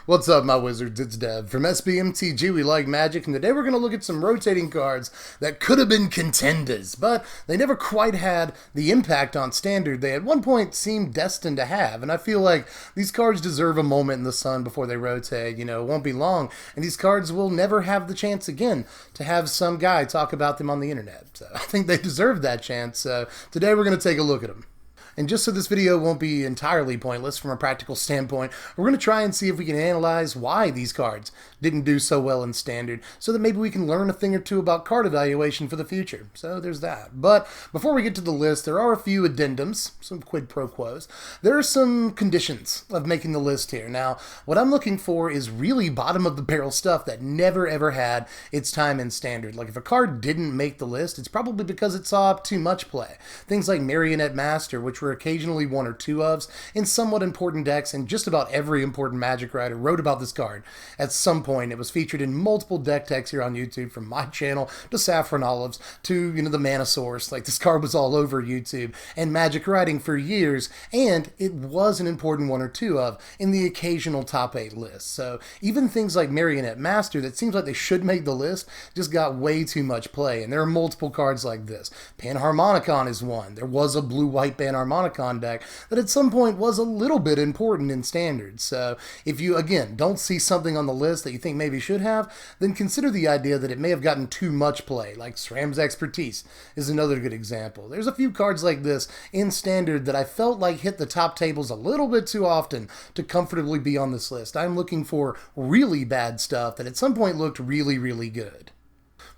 What's up, my wizards? It's Dev. From Mtg, we like Magic, and today we're going to look at some rotating cards that could have been contenders, but they never quite had the impact on Standard they at one point seemed destined to have, and I feel like these cards deserve a moment in the sun before they rotate. It won't be long, and these cards will never have the chance again to have some guy talk about them on the internet. So I think they deserve that chance, so today we're going to take a look at them. And just so this video won't be entirely pointless from a practical standpoint, we're going to try and see if we can analyze why these cards didn't do so well in Standard, so that maybe we can learn a thing or two about card evaluation for the future. So there's that. But before we get to the list, there are a few addendums, some quid pro quos. There are some conditions of making the list here. Now, what I'm looking for is really bottom of the barrel stuff that never ever had its time in Standard. Like if a card didn't make the list, it's probably because it saw too much play. Things like Marionette Master, which were occasionally one or two ofs in somewhat important decks, and just about every important Magic writer wrote about this card. At some point, it was featured in multiple deck techs here on YouTube, from my channel to Saffron Olives to, the Mana Source. Like, this card was all over YouTube and Magic writing for years, and it was an important one or two of in the occasional top 8 list. So even things like Marionette Master that seems like they should make the list just got way too much play, and there are multiple cards like this. Panharmonicon is one. There was a blue-white Panharmonicon deck that at some point was a little bit important in Standard. So if you, again, don't see something on the list that you think maybe should have, then consider the idea that it may have gotten too much play. Like SRAM's Expertise is another good example. There's a few cards like this in Standard that I felt like hit the top tables a little bit too often to comfortably be on this list. I'm looking for really bad stuff that at some point looked really, really good.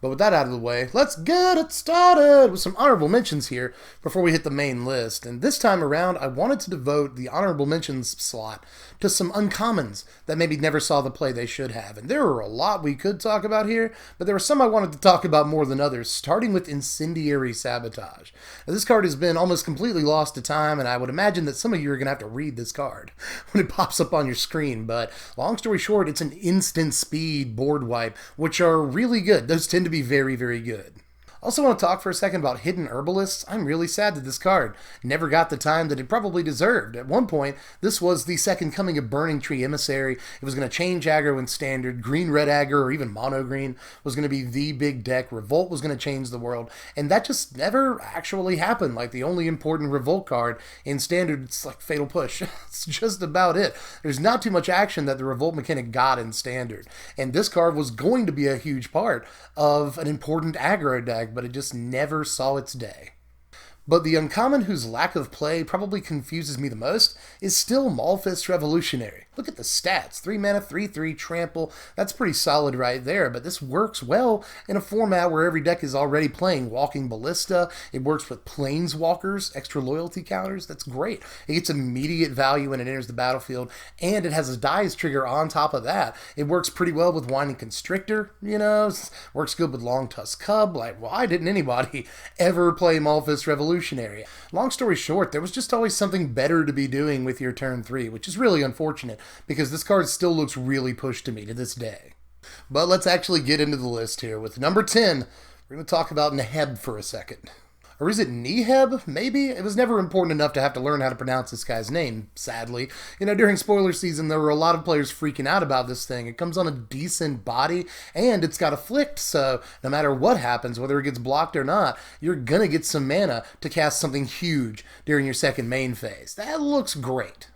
But with that out of the way, let's get it started with some honorable mentions here before we hit the main list. And this time around, I wanted to devote the honorable mentions slot to some uncommons that maybe never saw the play they should have. And there are a lot we could talk about here, but there were some I wanted to talk about more than others, starting with Incendiary Sabotage. Now, this card has been almost completely lost to time, and I would imagine that some of you are going to have to read this card when it pops up on your screen. But long story short, it's an instant speed board wipe, which are really good. Those tend to be very, very good. Also want to talk for a second about Hidden Herbalists. I'm really sad that this card never got the time that it probably deserved. At one point, this was the second coming of Burning Tree Emissary. It was going to change aggro in Standard. Green-red aggro, or even mono-green, was going to be the big deck. Revolt was going to change the world. And that just never actually happened. Like, the only important Revolt card in Standard, it's like Fatal Push. It's just about it. There's not too much action that the Revolt mechanic got in Standard. And this card was going to be a huge part of an important aggro deck, but it just never saw its day. But the uncommon whose lack of play probably confuses me the most is still Malthus Revolutionary. Look at the stats. 3 mana, 3/3, trample. That's pretty solid right there, but this works well in a format where every deck is already playing Walking Ballista. It works with Planeswalkers, extra loyalty counters. That's great. It gets immediate value when it enters the battlefield, and it has a dies trigger on top of that. It works pretty well with Winding Constrictor, works good with Long Tusk Cub. Like, why didn't anybody ever play Malthus Revolutionary? Long story short, there was just always something better to be doing with your turn 3, which is really unfortunate because this card still looks really pushed to me to this day. But let's actually get into the list here. With number 10, we're going to talk about Neheb for a second. Or is it Neheb? Maybe? It was never important enough to have to learn how to pronounce this guy's name, sadly. During spoiler season, there were a lot of players freaking out about this thing. It comes on a decent body, and it's got Afflict, so no matter what happens, whether it gets blocked or not, you're gonna get some mana to cast something huge during your second main phase. That looks great.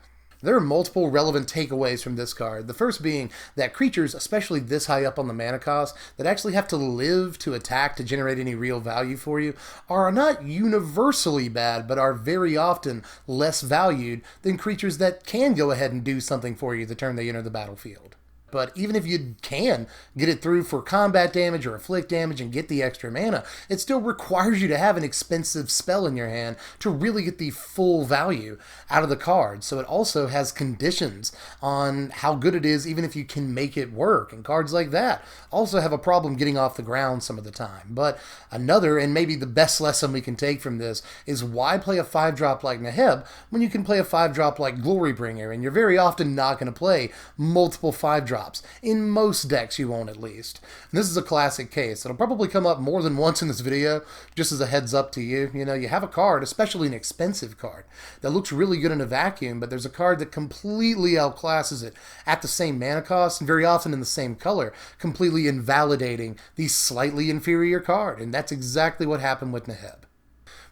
There are multiple relevant takeaways from this card. The first being that creatures, especially this high up on the mana cost, that actually have to live to attack to generate any real value for you, are not universally bad, but are very often less valued than creatures that can go ahead and do something for you the turn they enter the battlefield. But even if you can get it through for combat damage or afflict damage and get the extra mana, it still requires you to have an expensive spell in your hand to really get the full value out of the card. So it also has conditions on how good it is, even if you can make it work. And cards like that also have a problem getting off the ground some of the time. But another, and maybe the best lesson we can take from this, is why play a 5-drop like Neheb when you can play a 5-drop like Glorybringer, and you're very often not going to play multiple 5-drops drops. In most decks you won't, at least. And this is a classic case. It'll probably come up more than once in this video, just as a heads up to you. You know, you have a card, especially an expensive card, that looks really good in a vacuum, but there's a card that completely outclasses it at the same mana cost, and very often in the same color, completely invalidating the slightly inferior card. And that's exactly what happened with Neheb.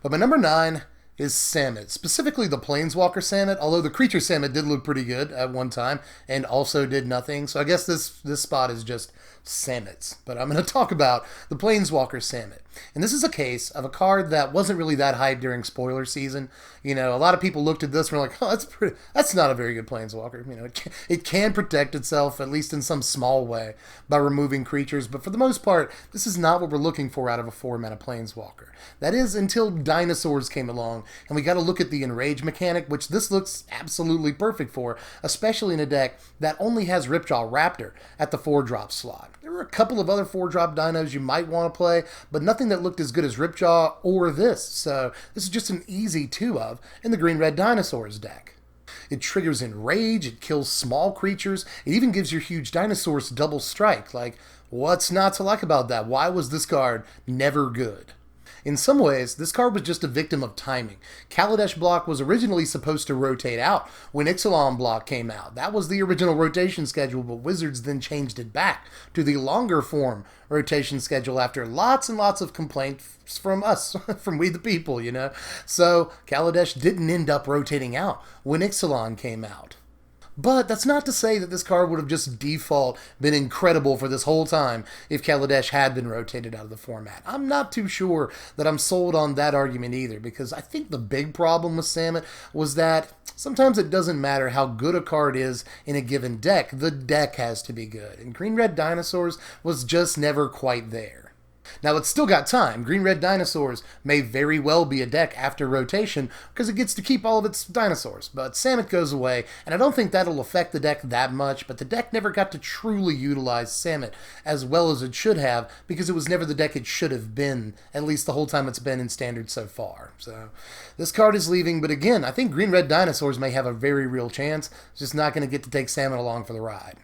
But my number 9 is Samut, specifically the Planeswalker Samut, although the creature Samut did look pretty good at one time and also did nothing. So I guess this spot is just Samuts. But I'm going to talk about the Planeswalker Samut. And this is a case of a card that wasn't really that hyped during spoiler season. You know, a lot of people looked at this and were like, oh, that's not a very good Planeswalker. You know, it can protect itself, at least in some small way, by removing creatures. But for the most part, this is not what we're looking for out of a 4-mana Planeswalker. That is, until dinosaurs came along, and we got to look at the Enrage mechanic, which this looks absolutely perfect for, especially in a deck that only has Ripjaw Raptor at the 4-drop slot. There were a couple of other 4-drop dinos you might want to play, but nothing that looked as good as Ripjaw or this, so this is just an easy 2-of in the Green-Red Dinosaurs deck. It triggers Enrage, it kills small creatures, it even gives your huge dinosaurs double strike. Like, what's not to like about that? Why was this card never good? In some ways, this card was just a victim of timing. Kaladesh block was originally supposed to rotate out when Ixalan block came out. That was the original rotation schedule, but Wizards then changed it back to the longer form rotation schedule after lots and lots of complaints from us, from we the people, you know. So Kaladesh didn't end up rotating out when Ixalan came out. But that's not to say that this card would have just default been incredible for this whole time if Kaladesh had been rotated out of the format. I'm not too sure that I'm sold on that argument either, because I think the big problem with Samut was that sometimes it doesn't matter how good a card is in a given deck, the deck has to be good. And Green-Red Dinosaurs was just never quite there. Now, it's still got time. Green-Red Dinosaurs may very well be a deck after rotation because it gets to keep all of its dinosaurs, but Samut goes away, and I don't think that'll affect the deck that much, but the deck never got to truly utilize Samut as well as it should have because it was never the deck it should have been, at least the whole time it's been in Standard so far. So, this card is leaving, but again, I think Green-Red Dinosaurs may have a very real chance. It's just not going to get to take Samut along for the ride.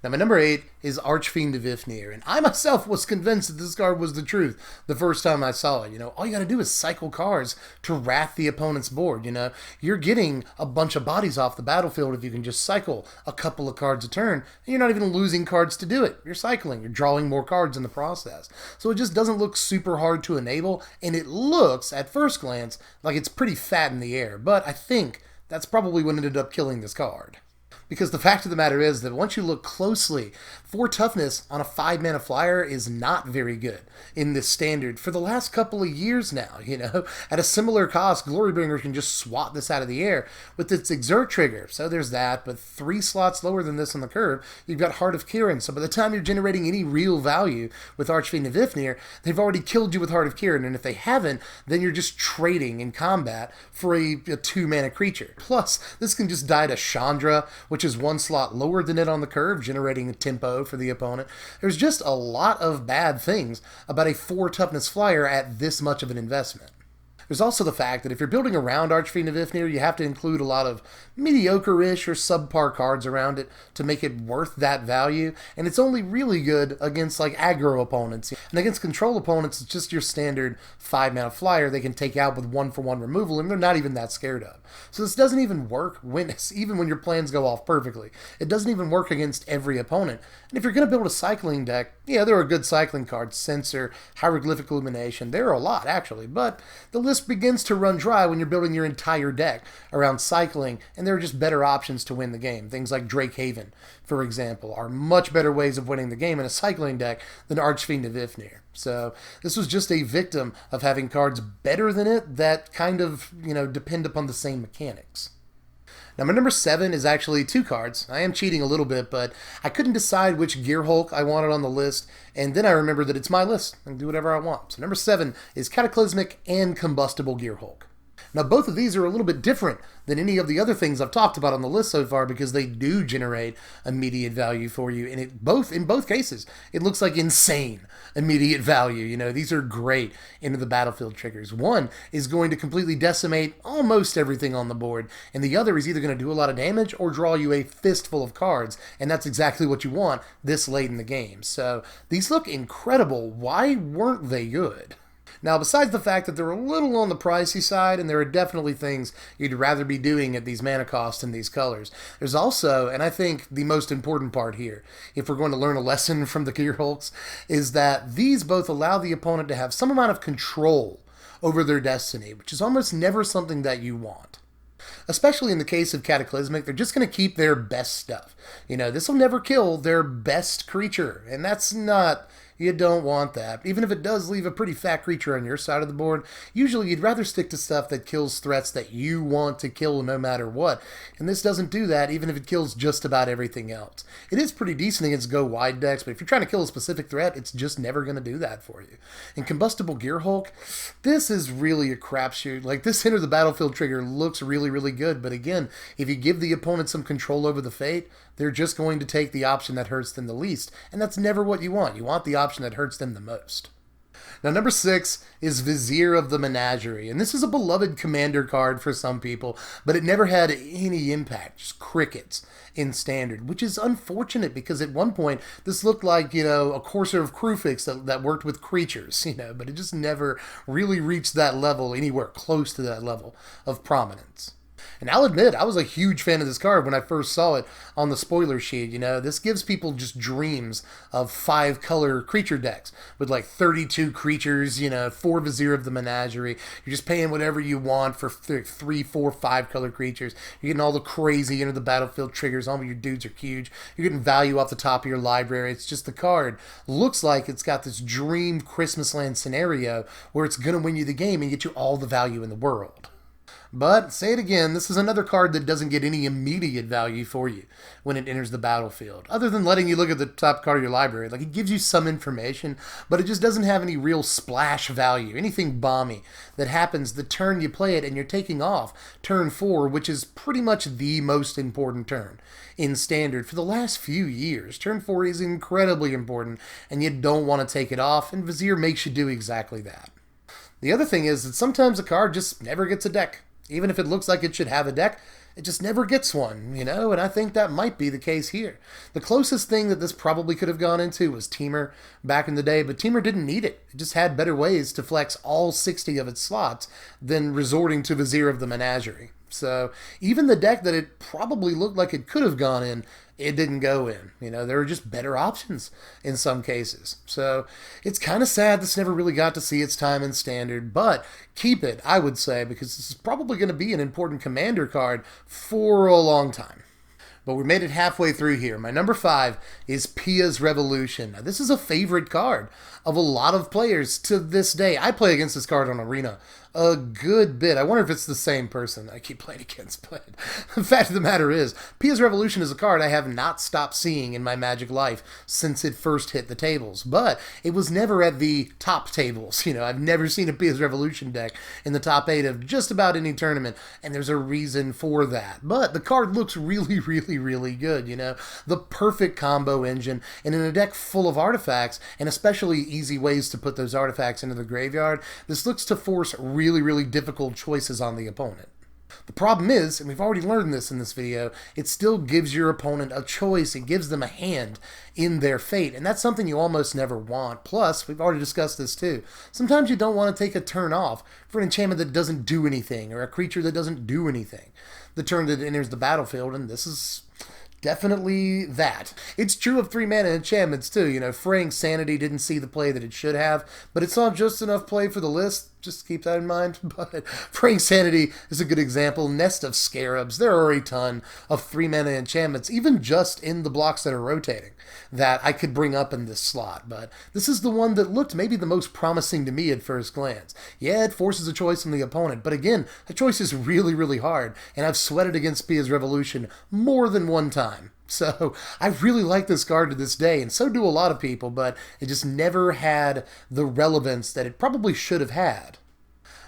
Now, my number 8 is Archfiend of Ifnir, and I myself was convinced that this card was the truth the first time I saw it. You know, all you gotta do is cycle cards to wrath the opponent's board, you know. You're getting a bunch of bodies off the battlefield if you can just cycle a couple of cards a turn, and you're not even losing cards to do it. You're cycling, you're drawing more cards in the process. So it just doesn't look super hard to enable, and it looks, at first glance, like it's pretty fat in the air, but I think that's probably what ended up killing this card. Because the fact of the matter is that once you look closely, 4 toughness on a 5-mana flyer is not very good in this standard for the last couple of years now, you know. At a similar cost, Glorybringer can just swat this out of the air with its Exert trigger. So there's that, but 3 slots lower than this on the curve, you've got Heart of Kiran. So by the time you're generating any real value with Archfiend of Ifnir, they've already killed you with Heart of Kiran, and if they haven't, then you're just trading in combat for a 2-mana creature. Plus, this can just die to Chandra, which is 1 slot lower than it on the curve, generating a tempo for the opponent. There's just a lot of bad things about a 4 toughness flyer at this much of an investment. There's also the fact that if you're building around Archfiend of Ifnir, you have to include a lot of mediocre-ish or subpar cards around it to make it worth that value, and it's only really good against like aggro opponents. And against control opponents, it's just your standard 5-mana flyer they can take out with 1-for-1 removal, and they're not even that scared of. So this doesn't even work even when your plans go off perfectly. It doesn't even work against every opponent. And if you're going to build a cycling deck, yeah, there are good cycling cards, Censor, Hieroglyphic Illumination, there are a lot actually, but the list begins to run dry when you're building your entire deck around cycling, and there are just better options to win the game. Things like Drake Haven, for example, are much better ways of winning the game in a cycling deck than Archfiend of Ifnir. So this was just a victim of having cards better than it that kind of, you know, depend upon the same mechanics. Now, my number 7 is actually 2 cards. I am cheating a little bit, but I couldn't decide which Gear Hulk I wanted on the list, and then I remembered that it's my list. I can do whatever I want. So number 7 is Cataclysmic and Combustible Gear Hulk. Now, both of these are a little bit different than any of the other things I've talked about on the list so far because they do generate immediate value for you. And in both cases, it looks like insane immediate value. You know, these are great into the battlefield triggers. One is going to completely decimate almost everything on the board, and the other is either going to do a lot of damage or draw you a fistful of cards, and that's exactly what you want this late in the game. So these look incredible. Why weren't they good? Now, besides the fact that they're a little on the pricey side, and there are definitely things you'd rather be doing at these mana costs and these colors, there's also, and I think the most important part here, if we're going to learn a lesson from the Gearhulks, is that these both allow the opponent to have some amount of control over their destiny, which is almost never something that you want. Especially in the case of Cataclysmic, they're just going to keep their best stuff. You know, this will never kill their best creature, and that's not... You don't want that. Even if it does leave a pretty fat creature on your side of the board, usually you'd rather stick to stuff that kills threats that you want to kill no matter what. And this doesn't do that, even if it kills just about everything else. It is pretty decent against go-wide decks, but if you're trying to kill a specific threat, it's just never going to do that for you. In Combustible Gearhulk, this is really a crapshoot. Like, this Enter the Battlefield trigger looks really, really good, but again, if you give the opponent some control over the fate, they're just going to take the option that hurts them the least, and that's never what you want. You want the option that hurts them the most. Now, number 6 is Vizier of the Menagerie, and this is a beloved commander card for some people, but it never had any impact, just crickets in Standard, which is unfortunate because at one point this looked like, you know, a Courser of Crufix that worked with creatures, you know, but it just never really reached that level, anywhere close to that level of prominence. And I'll admit, I was a huge fan of this card when I first saw it on the spoiler sheet. You know, this gives people just dreams of 5-color creature decks with like 32 creatures, you know, 4 Vizier of the Menagerie. You're just paying whatever you want for 3, 4, 5-color creatures. You're getting all the crazy Enter the Battlefield triggers. All of your dudes are huge. You're getting value off the top of your library. It's just the card looks like it's got this dream Christmas land scenario where it's going to win you the game and get you all the value in the world. But, say it again, this is another card that doesn't get any immediate value for you when it enters the battlefield, other than letting you look at the top card of your library. Like, it gives you some information, but it just doesn't have any real splash value, anything bomby that happens the turn you play it and you're taking off turn 4, which is pretty much the most important turn in Standard for the last few years. Turn 4 is incredibly important, and you don't want to take it off, and Vizier makes you do exactly that. The other thing is that sometimes a card just never gets a deck. Even if it looks like it should have a deck, it just never gets one, you know, and I think that might be the case here. The closest thing that this probably could have gone into was Temur back in the day, but Temur didn't need it. It just had better ways to flex all 60 of its slots than resorting to Vizier of the Menagerie. So even the deck that it probably looked like it could have gone in, it didn't go in. You know, there were just better options in some cases. So it's kind of sad this never really got to see its time in Standard, but keep it, I would say, because this is probably going to be an important commander card for a long time. But we made it halfway through here. My number 5 is Pia's Revolution. Now, this is a favorite card of a lot of players to this day. I play against this card on Arena a good bit. I wonder if it's the same person I keep playing against, but the fact of the matter is, Pia's Revolution is a card I have not stopped seeing in my Magic life since it first hit the tables, but it was never at the top tables. You know, I've never seen a Pia's Revolution deck in the top 8 of just about any tournament, and there's a reason for that. But the card looks really, really, really good, you know? The perfect combo engine, and in a deck full of artifacts, and especially easy ways to put those artifacts into the graveyard, this looks to force really, really difficult choices on the opponent. The problem is, and we've already learned this in this video, it still gives your opponent a choice. It gives them a hand in their fate, and that's something you almost never want. Plus, we've already discussed this too, sometimes you don't want to take a turn off for an enchantment that doesn't do anything, or a creature that doesn't do anything the turn that it enters the battlefield, and this is definitely that. It's true of 3-mana enchantments too. You know, Fraying Sanity didn't see the play that it should have, but it saw just enough play for the list. Just keep that in mind. But Fraying Sanity is a good example. Nest of Scarabs. There are a ton of 3-mana enchantments, even just in the blocks that are rotating, that I could bring up in this slot. But this is the one that looked maybe the most promising to me at first glance. Yeah, it forces a choice on the opponent, but again, the choice is really, really hard, and I've sweated against Pia's Revolution more than one time. So I really like this card to this day, and so do a lot of people, but it just never had the relevance that it probably should have had.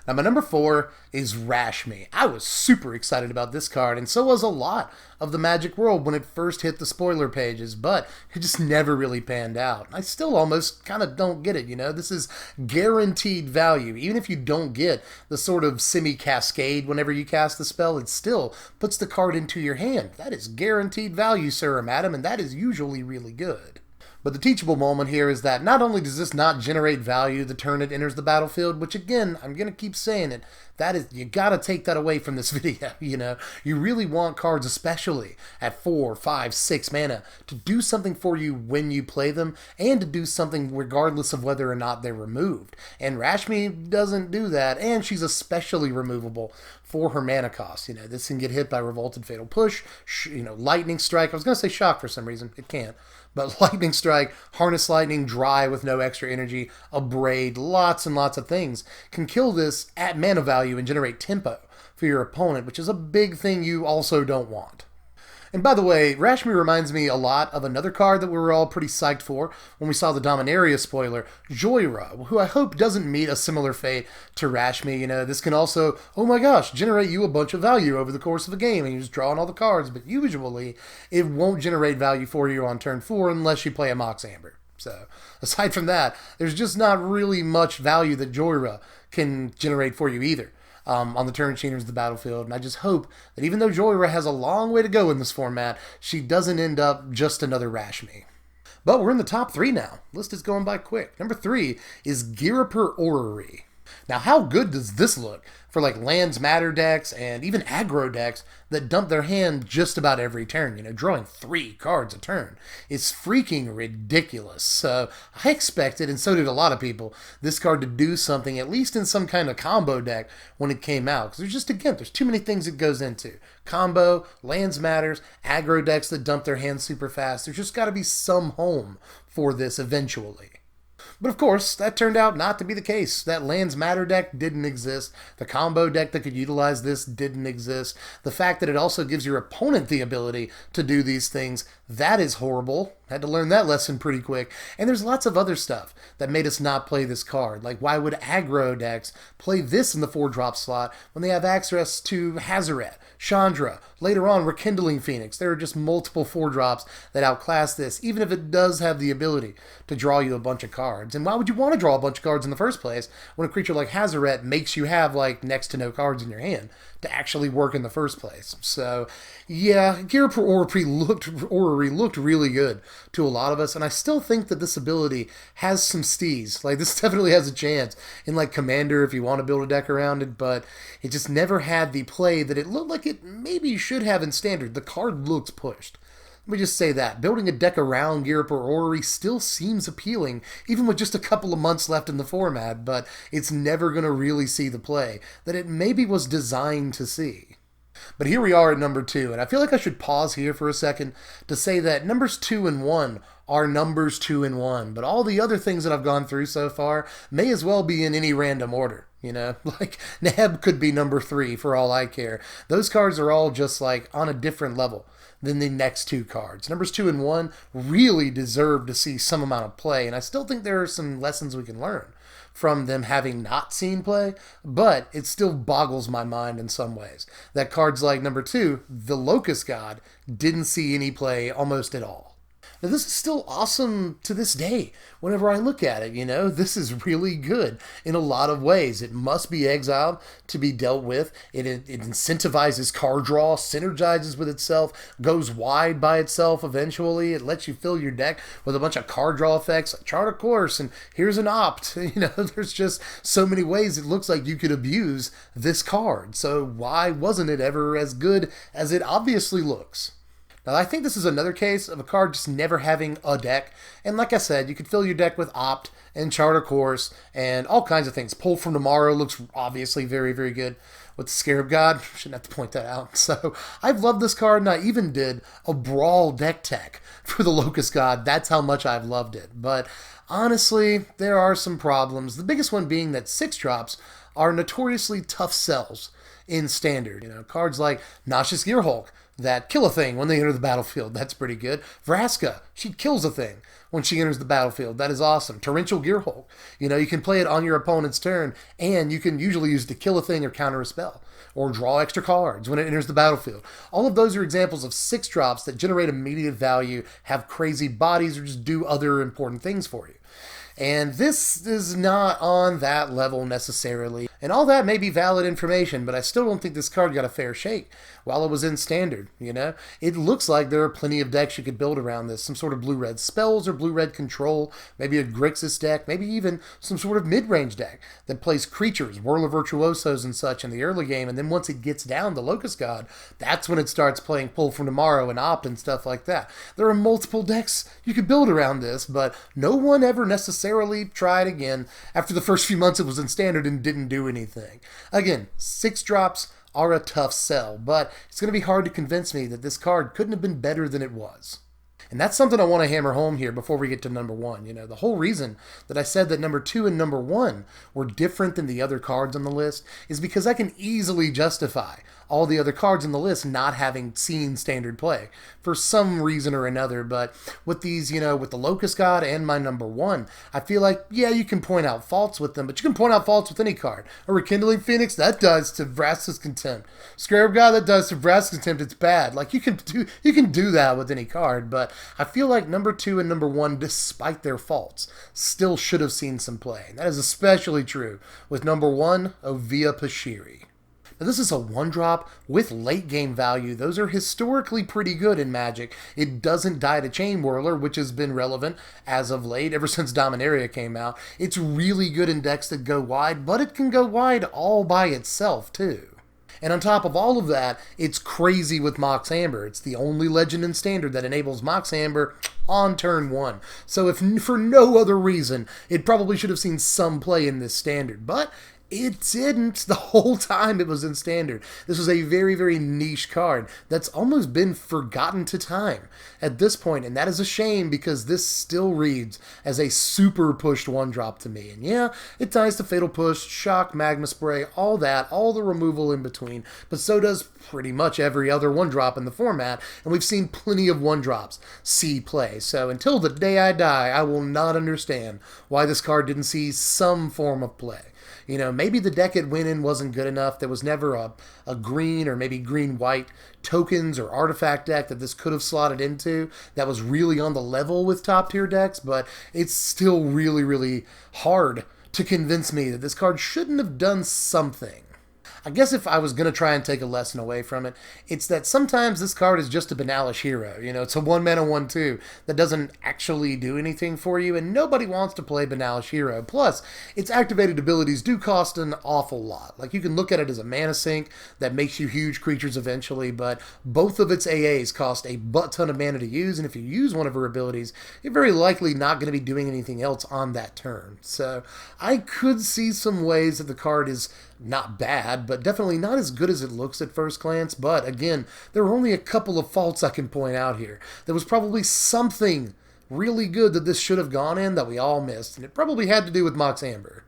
Now, my number 4 is Rashme. I was super excited about this card, and so was a lot of the Magic world when it first hit the spoiler pages, but it just never really panned out. I still almost kind of don't get it, you know? This is guaranteed value. Even if you don't get the sort of semi-cascade whenever you cast the spell, it still puts the card into your hand. That is guaranteed value, sir or madam, and that is usually really good. But the teachable moment here is that not only does this not generate value the turn it enters the battlefield, which again, I'm going to keep saying it, that is, you got to take that away from this video, you know? You really want cards, especially at 4, 5, 6 mana, to do something for you when you play them, and to do something regardless of whether or not they're removed. And Rashme doesn't do that, and she's especially removable for her mana cost. You know, this can get hit by Revolted Fatal Push, Lightning Strike. I was going to say Shock for some reason. It can't. But Lightning Strike, Harness Lightning, Dry with no extra energy, Abrade, lots and lots of things can kill this at mana value and generate tempo for your opponent, which is a big thing you also don't want. And by the way, Rashme reminds me a lot of another card that we were all pretty psyched for when we saw the Dominaria spoiler, Gearorre, who I hope doesn't meet a similar fate to Rashme. You know, this can also, oh my gosh, generate you a bunch of value over the course of a game, and you're just drawing all the cards, but usually it won't generate value for you on turn 4 unless you play a Mox Amber. So, aside from that, there's just not really much value that Gearorre can generate for you either. On the turn she enters the battlefield, and I just hope that even though Gearorre has a long way to go in this format, she doesn't end up just another Rashme. But we're in the top 3 now. List is going by quick. Number 3 is Gearorre. Now, how good does this look for like Lands Matter decks and even aggro decks that dump their hand just about every turn? You know, drawing 3 cards a turn is freaking ridiculous. So I expected, and so did a lot of people, this card to do something, at least in some kind of combo deck when it came out. Because there's just, again, there's too many things it goes into. Combo, Lands Matters, aggro decks that dump their hands super fast. There's just got to be some home for this eventually. But of course, that turned out not to be the case. That Lands Matter deck didn't exist. The combo deck that could utilize this didn't exist. The fact that it also gives your opponent the ability to do these things, that is horrible. Had to learn that lesson pretty quick. And there's lots of other stuff that made us not play this card. Like, why would aggro decks play this in the 4-drop slot when they have access to Hazoret, Chandra, later on Rekindling Phoenix? There are just multiple 4-drops that outclass this, even if it does have the ability to draw you a bunch of cards. And why would you want to draw a bunch of cards in the first place when a creature like Hazoret makes you have, like, next to no cards in your hand to actually work in the first place? So, yeah, Gearorre looked really good to a lot of us, and I still think that this ability has some steez. Like, this definitely has a chance in, like, Commander if you want to build a deck around it, but it just never had the play that it looked like it maybe should have in Standard. The card looks pushed. Let me just say that. Building a deck around Gearorre still seems appealing, even with just a couple of months left in the format, but it's never going to really see the play that it maybe was designed to see. But here we are at number 2, and I feel like I should pause here for a second to say that numbers 2 and 1 are numbers 2 and 1, but all the other things that I've gone through so far may as well be in any random order. You know, like Neheb could be number 3 for all I care. Those cards are all just like on a different level than the next 2 cards. Numbers 2 and 1 really deserve to see some amount of play, and I still think there are some lessons we can learn from them having not seen play, but it still boggles my mind in some ways that cards like number 2, the Locust God, didn't see any play almost at all. Now, this is still awesome to this day. Whenever I look at it, you know, this is really good in a lot of ways. It must be exiled to be dealt with. It incentivizes card draw, synergizes with itself, goes wide by itself eventually. It lets you fill your deck with a bunch of card draw effects, like Chart a Course, and here's an Opt. You know, there's just so many ways it looks like you could abuse this card. So why wasn't it ever as good as it obviously looks? Now, I think this is another case of a card just never having a deck. And like I said, you could fill your deck with Opt and Chart a Course and all kinds of things. Pull from Tomorrow looks obviously very, very good with the Scarab God. Shouldn't have to point that out. So I've loved this card, and I even did a Brawl deck tech for the Locust God. That's how much I've loved it. But honestly, there are some problems. The biggest one being that 6-drops are notoriously tough sells in Standard. You know, cards like Noxious Gearhulk, that kill a thing when they enter the battlefield. That's pretty good. Vraska, she kills a thing when she enters the battlefield. That is awesome. Torrential Gearorre. You can play it on your opponent's turn, and you can usually use it to kill a thing or counter a spell, or draw extra cards when it enters the battlefield. All of those are examples of 6-drops that generate immediate value, have crazy bodies, or just do other important things for you. And this is not on that level necessarily. And all that may be valid information, but I still don't think this card got a fair shake while it was in Standard, It looks like there are plenty of decks you could build around this. Some sort of blue-red spells or blue-red control, maybe a Grixis deck, maybe even some sort of mid-range deck that plays creatures, Whirler Virtuosos and such in the early game, and then once it gets down to Locust God, that's when it starts playing Pull from Tomorrow and Opt and stuff like that. There are multiple decks you could build around this, but no one ever necessarily tried again after the first few months it was in Standard and didn't do anything. Again, 6-drops are a tough sell, but it's going to be hard to convince me that this card couldn't have been better than it was. And that's something I want to hammer home here before we get to number 1. The whole reason that I said that number 2 and number 1 were different than the other cards on the list is because I can easily justify all the other cards on the list not having seen Standard play for some reason or another. But with these, with the Locust God and my number 1, I feel like, yeah, you can point out faults with them, but you can point out faults with any card. A Rekindling Phoenix, that does to Vraska's Contempt. Scarab God, that does to Vraska's Contempt. It's bad. Like, you can do that with any card, but I feel like number 2 and number 1, despite their faults, still should have seen some play. And that is especially true with number 1, Ovia Push Erie. Now, this is a 1-drop with late game value. Those are historically pretty good in Magic. It doesn't die to Chain Whirler, which has been relevant as of late, ever since Dominaria came out. It's really good in decks that go wide, but it can go wide all by itself, too. And on top of all of that, it's crazy with Mox Amber. It's the only legend in Standard that enables Mox Amber on turn 1. So if for no other reason, it probably should have seen some play in this Standard. But it didn't the whole time it was in Standard. This was a very, very niche card that's almost been forgotten to time at this point, and that is a shame because this still reads as a super pushed 1-drop to me. And yeah, it ties to Fatal Push, Shock, Magma Spray, all that, all the removal in between, but so does pretty much every other 1-drop in the format, and we've seen plenty of 1-drops see play. So until the day I die, I will not understand why this card didn't see some form of play. Maybe the deck it went in wasn't good enough. There was never a green or maybe green-white tokens or artifact deck that this could have slotted into that was really on the level with top-tier decks, but it's still really, really hard to convince me that this card shouldn't have done something. I guess if I was going to try and take a lesson away from it, it's that sometimes this card is just a banalish hero. It's a 1-mana 1/2 that doesn't actually do anything for you, and nobody wants to play banalish hero. Plus, its activated abilities do cost an awful lot. Like, you can look at it as a mana sink that makes you huge creatures eventually, but both of its AAs cost a butt ton of mana to use, and if you use one of her abilities, you're very likely not going to be doing anything else on that turn. So, I could see some ways that the card is not bad, but definitely not as good as it looks at first glance. But again, there are only a couple of faults I can point out here. There was probably something really good that this should have gone in that we all missed, and it probably had to do with Mox Amber.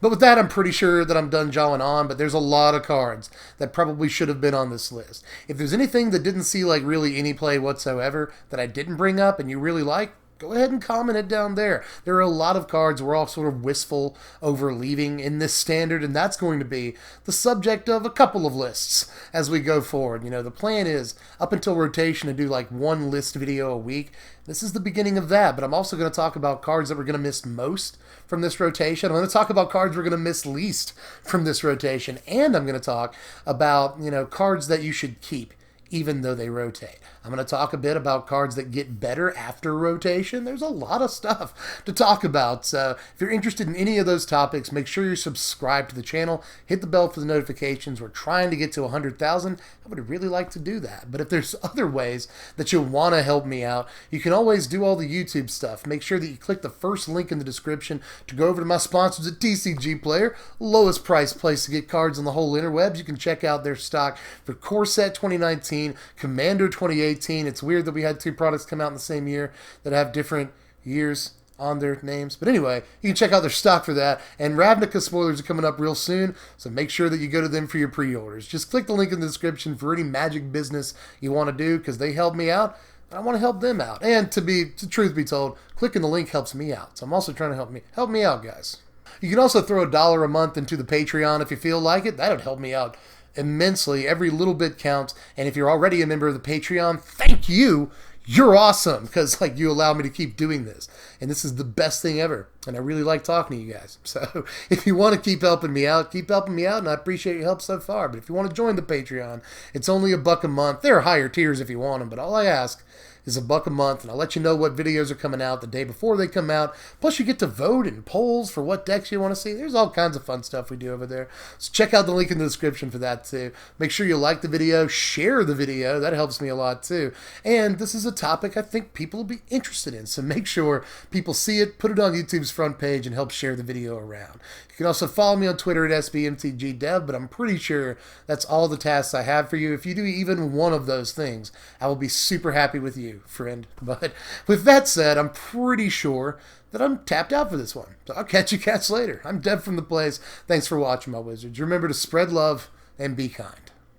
But with that, I'm pretty sure that I'm done jawing on, but there's a lot of cards that probably should have been on this list. If there's anything that didn't see like really any play whatsoever that I didn't bring up and you really like, go ahead and comment it down there. There are a lot of cards we're all sort of wistful over leaving in this Standard, and that's going to be the subject of a couple of lists as we go forward. The plan is, up until rotation, to do like 1 list video a week. This is the beginning of that, but I'm also going to talk about cards that we're going to miss most from this rotation. I'm going to talk about cards we're going to miss least from this rotation, and I'm going to talk about, cards that you should keep even though they rotate. I'm going to talk a bit about cards that get better after rotation. There's a lot of stuff to talk about. So if you're interested in any of those topics, make sure you're subscribed to the channel. Hit the bell for the notifications. We're trying to get to 100,000. I would really like to do that. But if there's other ways that you'll want to help me out, you can always do all the YouTube stuff. Make sure that you click the first link in the description to go over to my sponsors at TCG Player. Lowest price place to get cards on the whole interwebs. You can check out their stock for Core Set 2019, Commander 2018. It's weird that we had 2 products come out in the same year that have different years on their names. But anyway, you can check out their stock for that. And Ravnica spoilers are coming up real soon, so make sure that you go to them for your pre-orders. Just click the link in the description for any Magic business you want to do, because they help me out. I want to help them out. And to truth be told, clicking the link helps me out. So I'm also trying to help me out, guys. You can also throw $1 a month into the Patreon if you feel like it. That would help me out immensely. Every little bit counts. And if you're already a member of the Patreon, thank you. You're awesome, because you allow me to keep doing this. And this is the best thing ever. And I really like talking to you guys. So if you want to keep helping me out, and I appreciate your help so far. But if you want to join the Patreon, it's only $1 a month. There are higher tiers if you want them, but all I ask is $1 a month, and I'll let you know what videos are coming out the day before they come out. Plus, you get to vote in polls for what decks you want to see. There's all kinds of fun stuff we do over there. So check out the link in the description for that, too. Make sure you like the video, share the video. That helps me a lot, too. And this is a topic I think people will be interested in, so make sure people see it, put it on YouTube's front page, and help share the video around. You can also follow me on Twitter at SBMTGDev, but I'm pretty sure that's all the tasks I have for you. If you do even one of those things, I will be super happy with you, friend. But with that said, I'm pretty sure that I'm tapped out for this one. So I'll catch you cats later. I'm Dev from the Place. Thanks for watching, my wizards. Remember to spread love and be kind.